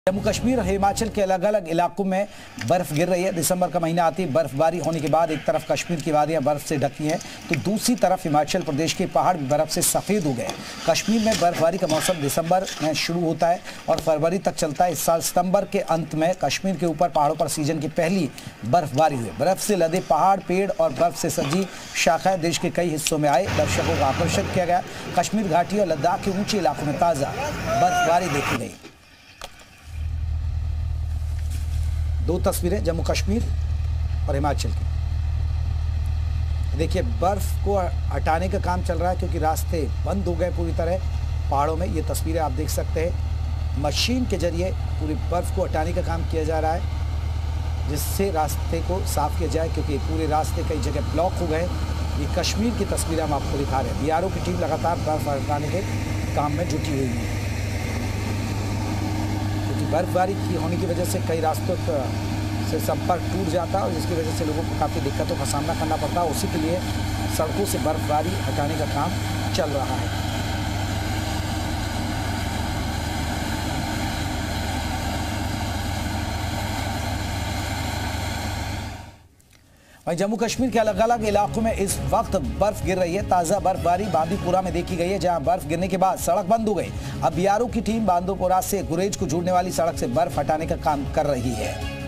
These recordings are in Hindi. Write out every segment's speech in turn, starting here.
जम्मू कश्मीर और हिमाचल के अलग अलग इलाकों में बर्फ गिर रही है। दिसंबर का महीना आती बर्फबारी होने के बाद एक तरफ कश्मीर की वादियां बर्फ से ढकी हैं तो दूसरी तरफ हिमाचल प्रदेश के पहाड़ भी बर्फ से सफेद हो गए। कश्मीर में बर्फबारी का मौसम दिसंबर में शुरू होता है और फरवरी तक चलता है। इस साल सितंबर के अंत में कश्मीर के ऊपर पहाड़ों पर सीजन की पहली बर्फबारी हुई। बर्फ से लदे पहाड़, पेड़ और बर्फ से सजी शाखाएं देश के कई हिस्सों में आए। दर्शकों को आकर्षित किया गया। कश्मीर घाटी और लद्दाख के ऊंचे इलाकों में ताजा बर्फबारी देखी गई। दो तस्वीरें जम्मू कश्मीर और हिमाचल की। देखिए बर्फ को हटाने का काम चल रहा है क्योंकि रास्ते बंद हो गए पूरी तरह पहाड़ों में। ये तस्वीरें आप देख सकते हैं। मशीन के जरिए पूरी बर्फ को हटाने का काम किया जा रहा है जिससे रास्ते को साफ किया जाए क्योंकि पूरे रास्ते कई जगह ब्लॉक हो गए। ये कश्मीर की तस्वीरें हम आपको दिखा रहे हैं। बीआरओ की टीम लगातार बर्फ हटाने के काम में जुटी हुई है। बर्फबारी की होने की वजह से कई रास्तों से संपर्क टूट जाता है और जिसकी वजह से लोगों को काफ़ी दिक्कतों का सामना करना पड़ता है। उसी के लिए सड़कों से बर्फबारी हटाने का काम चल रहा है। वहीं जम्मू कश्मीर के अलग अलग इलाकों में इस वक्त बर्फ गिर रही है। ताजा बर्फबारी बांदीपुरा में देखी गई है जहां बर्फ गिरने के बाद सड़क बंद हो गई। अब बीआरओ की टीम बांदीपुरा से गुरेज को जोड़ने वाली सड़क से बर्फ हटाने का काम कर रही है।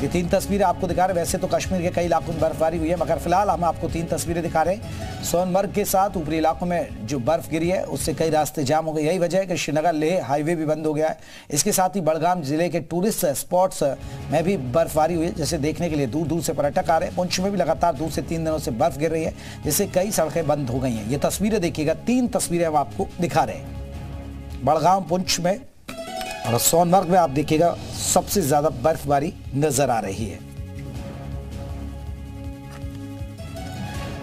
ये तीन तस्वीरें आपको दिखा रहे हैं। वैसे तो कश्मीर के कई इलाकों में बर्फबारी हुई है मगर फिलहाल हम आपको तीन तस्वीरें दिखा रहे हैं। सोनमर्ग के साथ ऊपरी इलाकों में जो बर्फ गिरी है उससे कई रास्ते जाम हो गए। यही वजह है कि श्रीनगर लेह हाईवे भी बंद हो गया है। इसके साथ ही बड़गाम जिले के टूरिस्ट स्पॉट्स में भी बर्फबारी हुई है जिसे देखने के लिए दूर दूर से पर्यटक आ रहे हैं। पुंछ में भी लगातार 2 से 3 दिनों से बर्फ गिर रही है जिससे कई सड़कें बंद हो गई हैं। ये तस्वीरें देखिएगा, 3 तस्वीरें हम आपको दिखा रहे हैं। बड़गाम, पुंछ में और सोनमर्ग में आप देखिएगा सबसे ज्यादा बर्फबारी नजर आ रही है।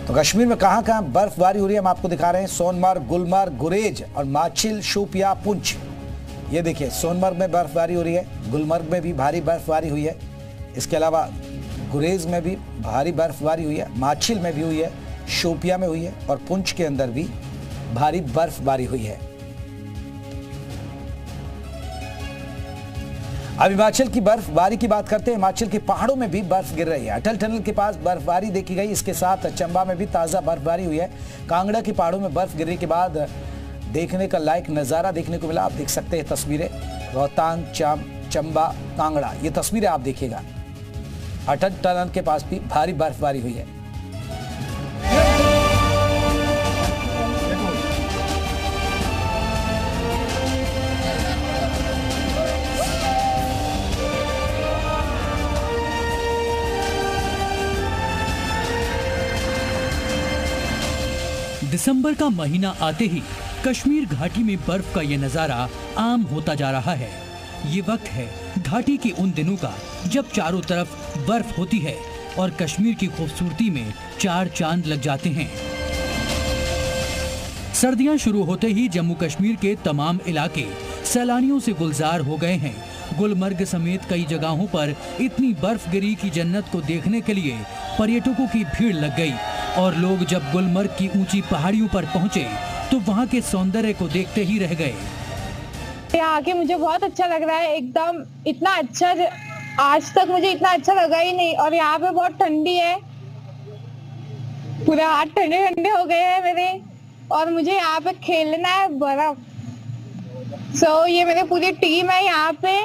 तो कश्मीर में कहां-कहां बर्फबारी हो रही है हम आपको दिखा रहे हैं। सोनमर्ग, गुलमर्ग, गुरेज और माचिल, शोपिया, पुंछ। ये देखिए सोनमर्ग में बर्फबारी हो रही है। गुलमर्ग में भी भारी बर्फबारी हुई है। इसके अलावा गुरेज में भी भारी बर्फबारी हुई है। माचिल में भी हुई है, शोपिया में हुई है और पुंछ के अंदर भी भारी बर्फबारी हुई है। अब हिमाचल की बर्फबारी की बात करते हैं। हिमाचल के पहाड़ों में भी बर्फ गिर रही है। अटल टनल के पास बर्फबारी देखी गई। इसके साथ चंबा में भी ताजा बर्फबारी हुई है। कांगड़ा के पहाड़ों में बर्फ गिरने के बाद देखने का लायक नजारा देखने को मिला। आप देख सकते हैं तस्वीरें, रोहतांग, चंबा, कांगड़ा, ये तस्वीरें आप देखिएगा। अटल टनल के पास भी भारी बर्फबारी हुई है। दिसंबर का महीना आते ही कश्मीर घाटी में बर्फ का ये नजारा आम होता जा रहा है। ये वक्त है घाटी के उन दिनों का जब चारों तरफ बर्फ होती है और कश्मीर की खूबसूरती में 4 चांद लग जाते हैं। सर्दियां शुरू होते ही जम्मू कश्मीर के तमाम इलाके सैलानियों से गुलजार हो गए हैं। गुलमर्ग समेत कई जगहों पर इतनी बर्फ गिरी की जन्नत को देखने के लिए पर्यटकों की भीड़ लग गई और लोग जब गुलमर्ग की ऊंची पहाड़ियों पर पहुंचे तो वहां के सौंदर्य को देखते ही रह गए। यहाँ आके मुझे बहुत अच्छा लग रहा है। एकदम इतना अच्छा, आज तक मुझे इतना अच्छा लगा ही नहीं। और यहाँ पे बहुत ठंडी है, पूरे हाथ ठंडे ठंडे हो गए हैं मेरे। और मुझे यहाँ पे खेलना है बर्फ। ये मेरी पूरी टीम है यहाँ पे।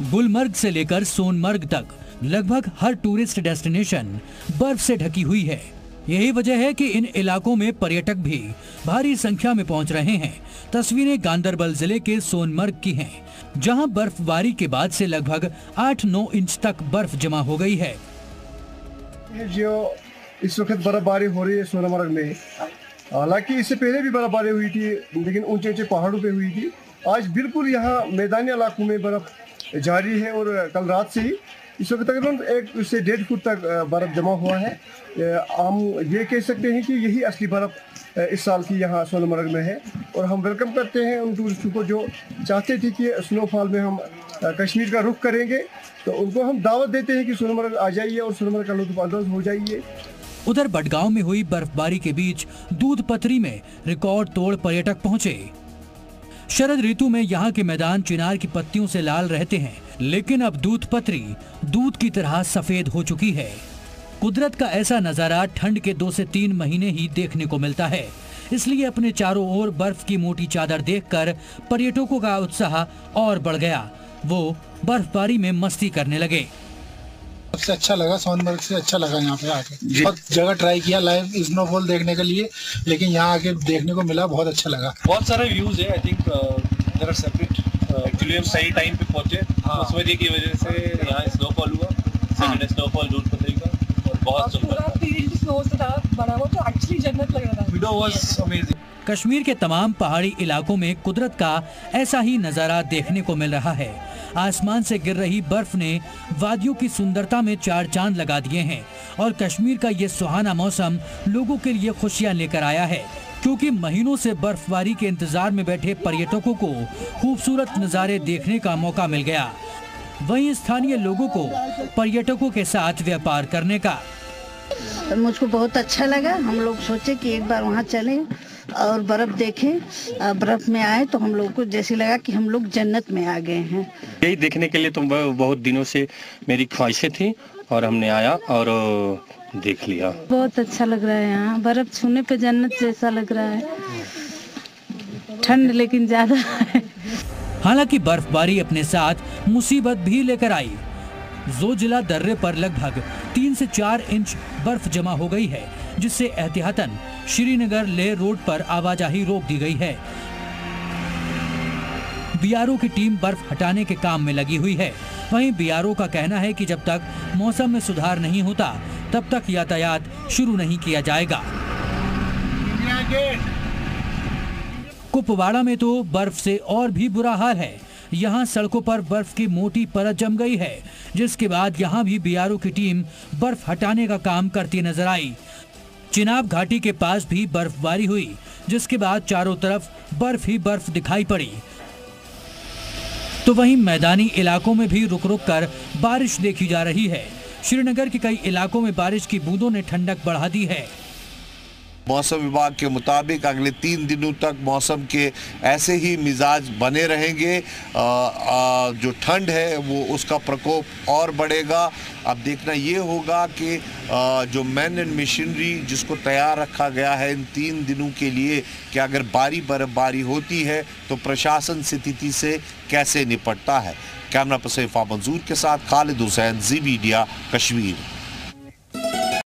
गुलमर्ग से लेकर सोनमर्ग तक लगभग हर टूरिस्ट डेस्टिनेशन बर्फ से ढकी हुई है। यही वजह है कि इन इलाकों में पर्यटक भी भारी संख्या में पहुंच रहे हैं। तस्वीरें गांदरबल जिले के सोनमर्ग की हैं, जहां बर्फबारी के बाद से लगभग 8-9 इंच तक बर्फ जमा हो गई है। जो इस वक्त बर्फबारी हो रही है सोनमर्ग में, हालांकि इससे पहले भी बर्फबारी हुई थी लेकिन ऊंचे ऊंचे पहाड़ों पे हुई थी। आज बिल्कुल यहाँ मैदानी इलाकों में बर्फ जारी है और कल रात से ही इस वक्त तकरीबन 1 से 1.5 फुट तक बर्फ जमा हुआ है। हम ये कह सकते हैं कि यही असली बर्फ इस साल की यहाँ सोनमर्ग में है और हम वेलकम करते हैं उन टूरिस्टों को जो चाहते थे कि स्नोफॉल में हम कश्मीर का रुख करेंगे। तो उनको हम दावत देते हैं कि सोनमर्ग आ जाइए और सोनमर्ग का लुत्फ़ हो जाइए। उधर बडगांव में हुई बर्फबारी के बीच दूध पथरी में रिकॉर्ड तोड़ पर्यटक पहुंचे। शरद ऋतु में यहाँ के मैदान चिनार की पत्तियों से लाल रहते हैं, लेकिन अब दूध पत्री दूध की तरह सफेद हो चुकी है। कुदरत का ऐसा नजारा ठंड के 2 से 3 महीने ही देखने को मिलता है, इसलिए अपने चारों ओर बर्फ की मोटी चादर देखकर पर्यटकों का उत्साह और बढ़ गया। वो बर्फबारी में मस्ती करने लगे। सबसे अच्छा लगा, सोनमर्ग से अच्छा लगा यहाँ पे आके। बहुत जगह ट्राई किया लाइव स्नोफॉल देखने के लिए, लेकिन यहाँ आके देखने को मिला, बहुत अच्छा लगा। बहुत सारे व्यूज है। I think there are separate. Actually हम सही टाइम पे पहुंचे, उस वजह की वजह से यहाँ स्नोफॉल हुआ। सेकंड स्नोफॉल दूध पत्री का, और बहुत सुंदर फील्ड स्नो से था बड़ा, वो तो एक्चुअली जन्नत लग रहा था। Video was amazing. कश्मीर के तमाम पहाड़ी इलाकों में कुदरत का ऐसा ही नजारा देखने को मिल रहा है। आसमान से गिर रही बर्फ ने वादियों की सुंदरता में 4 चांद लगा दिए हैं और कश्मीर का ये सुहाना मौसम लोगों के लिए खुशियां लेकर आया है, क्योंकि महीनों से बर्फबारी के इंतजार में बैठे पर्यटकों को खूबसूरत नज़ारे देखने का मौका मिल गया। वहीं स्थानीय लोगों को पर्यटकों के साथ व्यापार करने का। मुझको बहुत अच्छा लगा। हम लोग सोचे कि एक बार वहाँ चलें और बर्फ देखें। बर्फ में आए तो हम लोग को जैसे लगा कि हम लोग जन्नत में आ गए हैं। यही देखने के लिए तो बहुत दिनों से मेरी ख्वाहिशें थी और हमने आया और देख लिया। बहुत अच्छा लग रहा है यहाँ, बर्फ छूने पे जन्नत जैसा लग रहा है। ठंड लेकिन ज्यादा है। हालांकि बर्फबारी अपने साथ मुसीबत भी लेकर आई। जोजिला दर्रे पर लगभग 3 से 4 इंच बर्फ जमा हो गई है, जिससे एहतियातन श्रीनगर लेह रोड पर आवाजाही रोक दी गई है। बीआरओ की टीम बर्फ हटाने के काम में लगी हुई है। वहीं बीआरओ का कहना है कि जब तक मौसम में सुधार नहीं होता तब तक यातायात शुरू नहीं किया जाएगा। कुपवाड़ा में तो बर्फ से और भी बुरा हाल है। यहाँ सड़कों पर बर्फ की मोटी परत जम गई है, जिसके बाद यहाँ भी बीआरओ की टीम बर्फ हटाने का काम करती नजर आई। चिनाब घाटी के पास भी बर्फबारी हुई, जिसके बाद चारों तरफ बर्फ ही बर्फ दिखाई पड़ी। तो वहीं मैदानी इलाकों में भी रुक रुक कर बारिश देखी जा रही है। श्रीनगर के कई इलाकों में बारिश की बूंदों ने ठंडक बढ़ा दी है। मौसम विभाग के मुताबिक अगले 3 दिनों तक मौसम के ऐसे ही मिजाज बने रहेंगे। जो ठंड है वो उसका प्रकोप और बढ़ेगा। अब देखना ये होगा कि जो मैन एंड मशीनरी जिसको तैयार रखा गया है इन 3 दिनों के लिए, कि अगर बर्फबारी होती है तो प्रशासन स्थिति से कैसे निपटता है। कैमरा पर्सन मंजूर के साथ खालिद हुसैन, जी मीडिया, कश्मीर।